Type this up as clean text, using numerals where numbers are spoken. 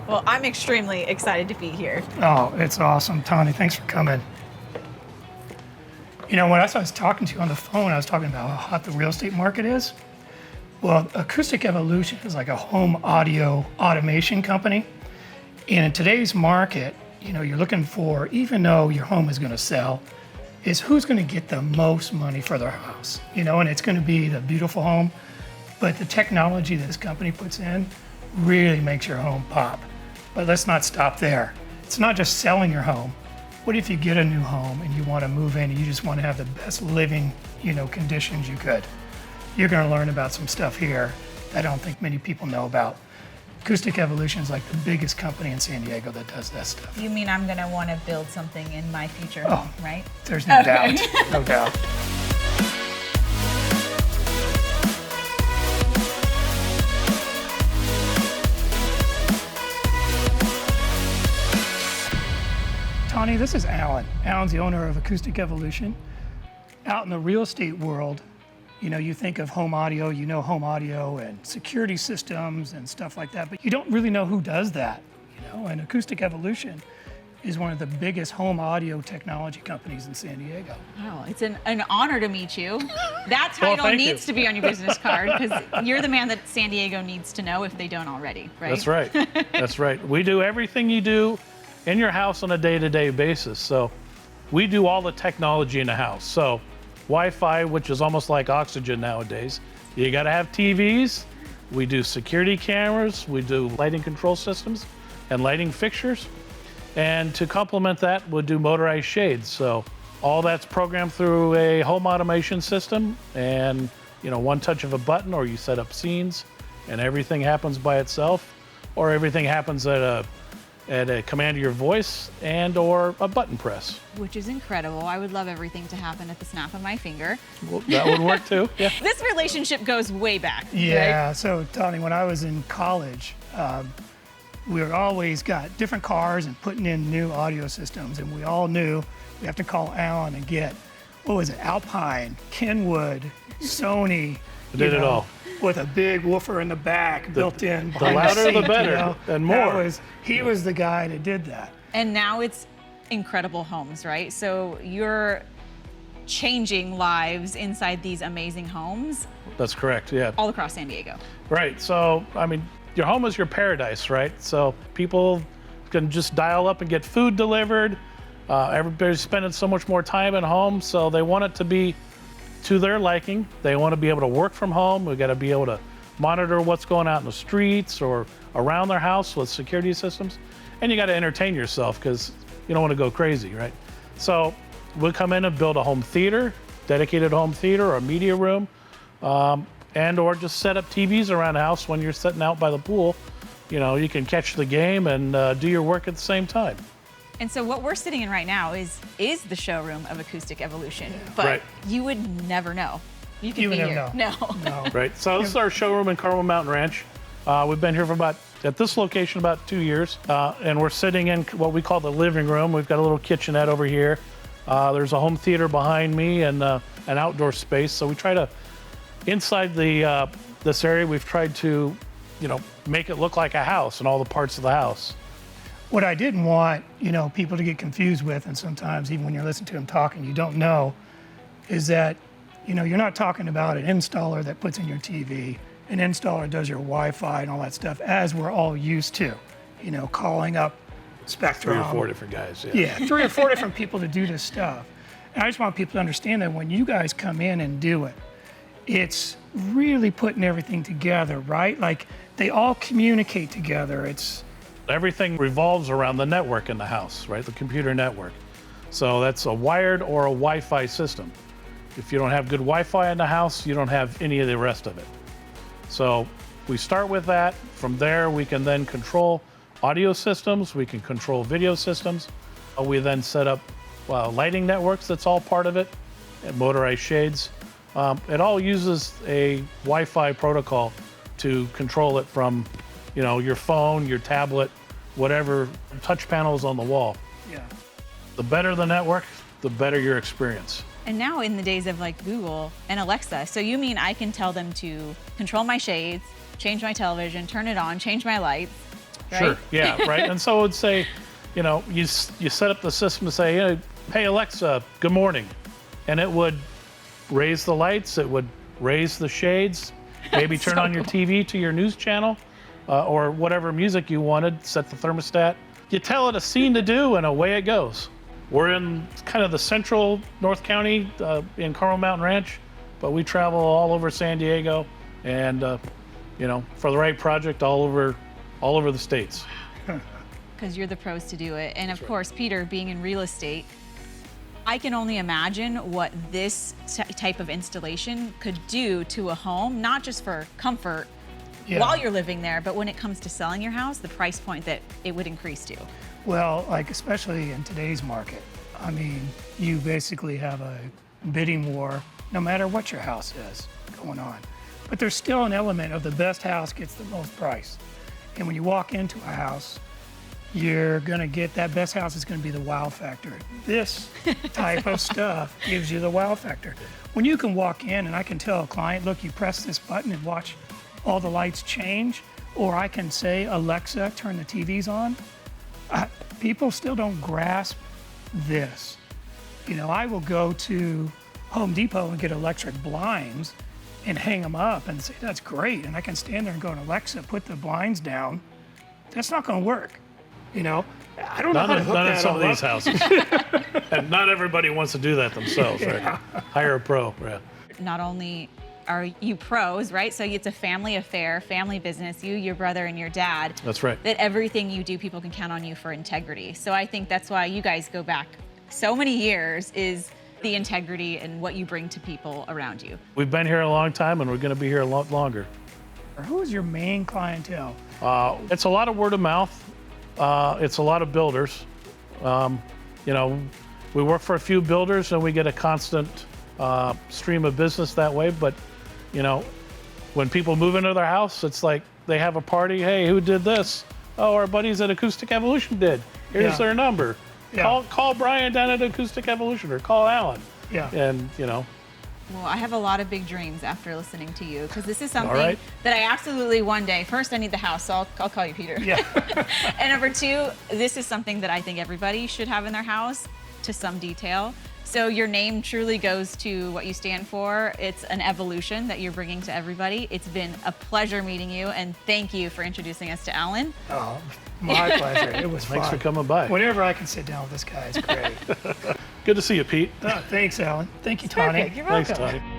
Well, I'm extremely excited to be here. Oh, it's awesome. Tawnie, thanks for coming. You know, when I was talking to you on the phone, I was talking about how hot the real estate market is. Well, Acoustic Evolution is like a home audio automation company. And in today's market, you know, you're looking for, even though your home is going to sell, is who's going to get the most money for their house. You know, and it's going to be the beautiful home, but the technology that this company puts in really makes your home pop. But let's not stop there. It's not just selling your home. What if you get a new home and you want to move in and you just want to have the best living, you know, conditions you could? You're going to learn about some stuff here that I don't think many people know about. Acoustic Evolution is like the biggest company in San Diego that does that stuff. You mean I'm going to want to build something in my future home, right? There's no doubt, no doubt. Tawnie, this is Allen. Allen's the owner of Acoustic Evolution. Out in the real estate world, you know, you think of home audio, you know home audio and security systems and stuff like that, but you don't really know who does that, you know, and Acoustic Evolution is one of the biggest home audio technology companies in San Diego. Oh, it's an honor to meet you. That title needs to be on your business card because you're the man that San Diego needs to know if they don't already, right? That's right. That's right. We do everything you do in your house on a day-to-day basis. So we do all the technology in the house. So Wi-Fi, which is almost like oxygen nowadays. You gotta have TVs. We do security cameras. We do lighting control systems and lighting fixtures. And to complement that, we'll do motorized shades. So all that's programmed through a home automation system, and you know, one touch of a button, or you set up scenes and everything happens by itself, or everything happens at a command of your voice and or a button press. Which is incredible. I would love everything to happen at the snap of my finger. Well, that would work too, yeah. This relationship goes way back. Yeah, right? So Tawnie, when I was in college, we were always got different cars and putting in new audio systems, and we all knew we have to call Allen and get, what was it, Alpine, Kenwood, Sony. Did it all. With a big woofer in the back, built in. The louder the better, you know? and more. He was the guy that did that. And now it's incredible homes, right? So you're changing lives inside these amazing homes. That's correct, yeah. All across San Diego. Right, so, I mean, your home is your paradise, right? So people can just dial up and get food delivered. Everybody's spending so much more time at home, so they want it to be to their liking. They want to be able to work from home. We've got to be able to monitor what's going out in the streets or around their house with security systems. And you got to entertain yourself because you don't want to go crazy, right? So we'll come in and build a home theater, dedicated home theater or a media room, and or just set up TVs around the house when you're sitting out by the pool. You know, you can catch the game and do your work at the same time. And so what we're sitting in right now is the showroom of Acoustic Evolution, but right. You would never know. You could You be would here. never know. No. Right, so this is our showroom in Carmel Mountain Ranch. We've been here for at this location about 2 years, and we're sitting in what we call the living room. We've got a little kitchenette over here. There's a home theater behind me and an outdoor space. So we try to, inside this area, we've tried to, you know, make it look like a house and all the parts of the house. What I didn't want, you know, people to get confused with, and sometimes even when you're listening to them talking, you don't know, is that, you know, you're not talking about an installer that puts in your TV, an installer does your Wi-Fi and all that stuff, as we're all used to, you know, calling up Spectrum. 3 or 4 different guys, yeah. Yeah, 3 or 4 different people to do this stuff. And I just want people to understand that when you guys come in and do it, it's really putting everything together, right? Like, they all communicate together. Everything revolves around the network in the house, right? The computer network. So that's a wired or a Wi-Fi system. If you don't have good Wi-Fi in the house, you don't have any of the rest of it. So we start with that. From there, we can then control audio systems. We can control video systems. We then set up lighting networks. That's all part of it. And motorized shades. It all uses a Wi-Fi protocol to control it from, you know, your phone, your tablet, whatever touch panels on the wall. Yeah. The better the network, the better your experience. And now in the days of like Google and Alexa, so you mean I can tell them to control my shades, change my television, turn it on, change my lights, right? Sure. Yeah. Right. And so it would say, you know, you set up the system to say, hey Alexa, good morning, and it would raise the lights, it would raise the shades, maybe turn on your TV to your news channel, or whatever music you wanted. Set the thermostat. You tell it a scene to do, and away it goes. We're in kind of the central North County in Carmel Mountain Ranch, but we travel all over San Diego, and you know, for the right project, all over the states. Because you're the pros to do it. And of course, Peter, being in real estate, I can only imagine what this type of installation could do to a home, not just for comfort while you're living there, but when it comes to selling your house, the price point that it would increase to. Well, like especially in today's market, I mean, you basically have a bidding war no matter what your house is going on. But there's still an element of the best house gets the most price. And when you walk into a house, you're gonna get that best house is gonna be the wow factor. This type of stuff gives you the wow factor. When you can walk in and I can tell a client, look, you press this button and watch all the lights change, or I can say, Alexa, turn the TVs on. People still don't grasp this. You know, I will go to Home Depot and get electric blinds and hang them up and say, that's great. And I can stand there and go, Alexa, put the blinds down. That's not gonna work. You know, I don't know how to hook Not in that some all of these up. houses. And not everybody wants to do that themselves, right? Hire a pro, right? Not only are you pros, right? So it's a family affair, family business, you, your brother, and your dad. That's right. That everything you do, people can count on you for integrity. So I think that's why you guys go back so many years, is the integrity and what you bring to people around you. We've been here a long time, and we're going to be here a lot longer. Who is your main clientele? It's a lot of word of mouth. It's a lot of builders. You know, we work for a few builders, and we get a constant stream of business that way. But, you know, when people move into their house, it's like they have a party. Hey, who did this? Oh, our buddies at Acoustic Evolution did. Here's their number. Yeah. Call Brian down at Acoustic Evolution, or call Allen. Yeah. And, you know. Well, I have a lot of big dreams after listening to you, because this is something right. that I absolutely one day, first I need the house, so I'll call you Peter. Yeah. And number two, this is something that I think everybody should have in their house to some detail. So your name truly goes to what you stand for. It's an evolution that you're bringing to everybody. It's been a pleasure meeting you, and thank you for introducing us to Allen. Oh, my pleasure. It was fun. Thanks for coming by. Whenever I can sit down with this guy, it's great. Good to see you, Pete. Thanks, Alan. Thank you, Tawnie. Perfect. You're welcome. Thanks, Tawnie.